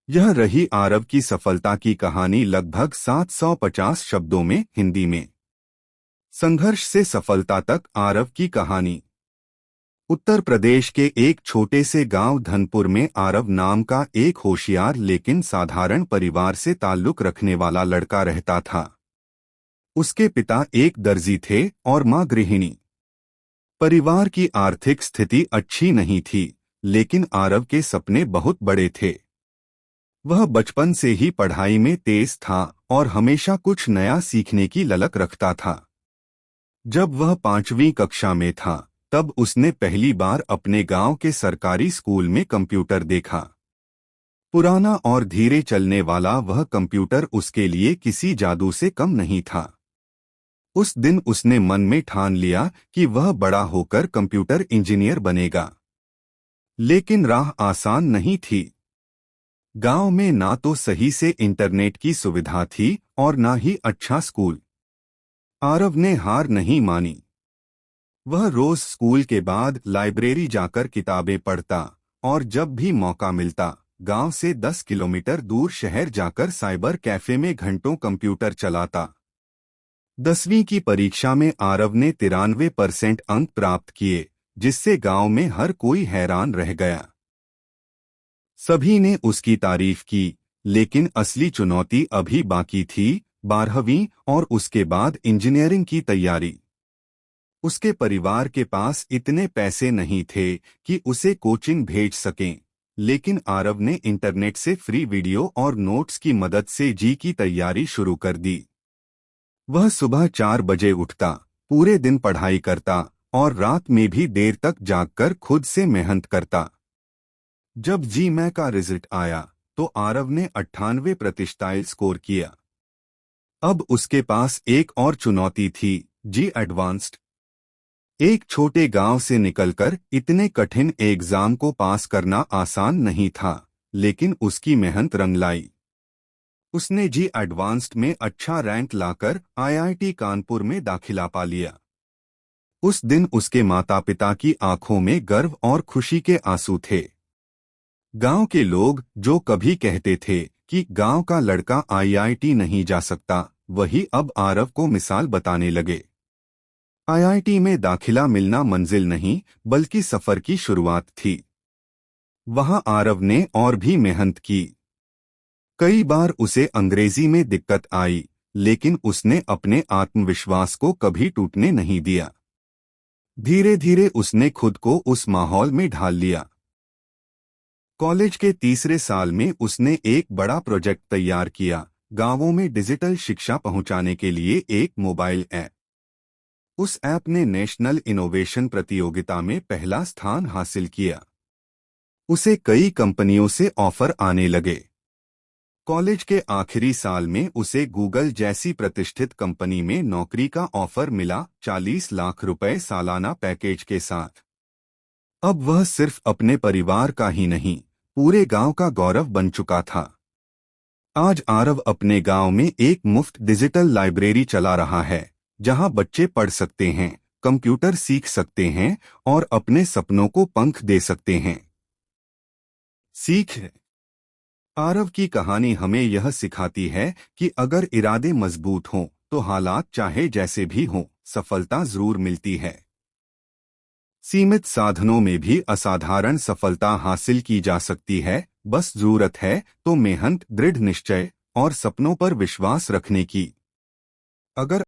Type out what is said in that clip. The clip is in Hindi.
यह रही आरव की सफलता की कहानी, लगभग 750 शब्दों में हिंदी में। संघर्ष से सफलता तक आरव की कहानी। उत्तर प्रदेश के एक छोटे से गांव धनपुर में आरव नाम का एक होशियार लेकिन साधारण परिवार से ताल्लुक रखने वाला लड़का रहता था। उसके पिता एक दर्जी थे और मां गृहिणी। परिवार की आर्थिक स्थिति अच्छी नहीं थी, लेकिन आरव के सपने बहुत बड़े थे। वह बचपन से ही पढ़ाई में तेज था और हमेशा कुछ नया सीखने की ललक रखता था। जब वह 5वीं कक्षा में था, तब उसने पहली बार अपने गांव के सरकारी स्कूल में कंप्यूटर देखा। पुराना और धीरे चलने वाला वह कंप्यूटर उसके लिए किसी जादू से कम नहीं था। उस दिन उसने मन में ठान लिया कि वह बड़ा होकर कंप्यूटर इंजीनियर बनेगा। लेकिन राह आसान नहीं थी। गांव में ना तो सही से इंटरनेट की सुविधा थी और ना ही अच्छा स्कूल। आरव ने हार नहीं मानी। वह रोज स्कूल के बाद लाइब्रेरी जाकर किताबें पढ़ता और जब भी मौका मिलता गांव से 10 किलोमीटर दूर शहर जाकर साइबर कैफे में घंटों कंप्यूटर चलाता। 10वीं की परीक्षा में आरव ने 93% अंक प्राप्त किए, जिससे गांव में हर कोई हैरान रह गया। सभी ने उसकी तारीफ की, लेकिन असली चुनौती अभी बाकी थी, 12वीं और उसके बाद इंजीनियरिंग की तैयारी। उसके परिवार के पास इतने पैसे नहीं थे कि उसे कोचिंग भेज सकें, लेकिन आरव ने इंटरनेट से फ्री वीडियो और नोट्स की मदद से जी की तैयारी शुरू कर दी। वह सुबह 4 बजे उठता, पूरे दिन पढ़ाई करता और रात में भी देर तक जागकर खुद से मेहनत करता। जब जी मैं का रिजल्ट आया तो आरव ने 98% स्कोर किया। अब उसके पास एक और चुनौती थी, जी एडवांस्ड। एक छोटे गांव से निकलकर इतने कठिन एग्जाम को पास करना आसान नहीं था, लेकिन उसकी मेहनत रंग लाई। उसने जी एडवांस्ड में अच्छा रैंक लाकर आईआईटी कानपुर में दाखिला पा लिया। उस दिन उसके माता पिता की आंखों में गर्व और खुशी के आंसू थे। गांव के लोग जो कभी कहते थे कि गांव का लड़का आईआईटी नहीं जा सकता, वही अब आरव को मिसाल बताने लगे। आईआईटी में दाखिला मिलना मंजिल नहीं, बल्कि सफर की शुरुआत थी। वहां आरव ने और भी मेहनत की। कई बार उसे अंग्रेजी में दिक्कत आई, लेकिन उसने अपने आत्मविश्वास को कभी टूटने नहीं दिया। धीरे धीरे उसने खुद को उस माहौल में ढाल लिया। कॉलेज के तीसरे साल में उसने एक बड़ा प्रोजेक्ट तैयार किया, गांवों में डिजिटल शिक्षा पहुंचाने के लिए एक मोबाइल ऐप। उस ऐप ने नेशनल इनोवेशन प्रतियोगिता में पहला स्थान हासिल किया। उसे कई कंपनियों से ऑफर आने लगे। कॉलेज के आखिरी साल में उसे गूगल जैसी प्रतिष्ठित कंपनी में नौकरी का ऑफर मिला, 40 लाख रुपए सालाना पैकेज के साथ। अब वह सिर्फ अपने परिवार का ही नहीं, पूरे गांव का गौरव बन चुका था। आज आरव अपने गांव में एक मुफ्त डिजिटल लाइब्रेरी चला रहा है, जहां बच्चे पढ़ सकते हैं, कंप्यूटर सीख सकते हैं और अपने सपनों को पंख दे सकते हैं। सीख। आरव की कहानी हमें यह सिखाती है कि अगर इरादे मजबूत हों तो हालात चाहे जैसे भी हों, सफलता जरूर मिलती है। सीमित साधनों में भी असाधारण सफलता हासिल की जा सकती है, बस जरूरत है तो मेहनत, दृढ़ निश्चय और सपनों पर विश्वास रखने की। अगर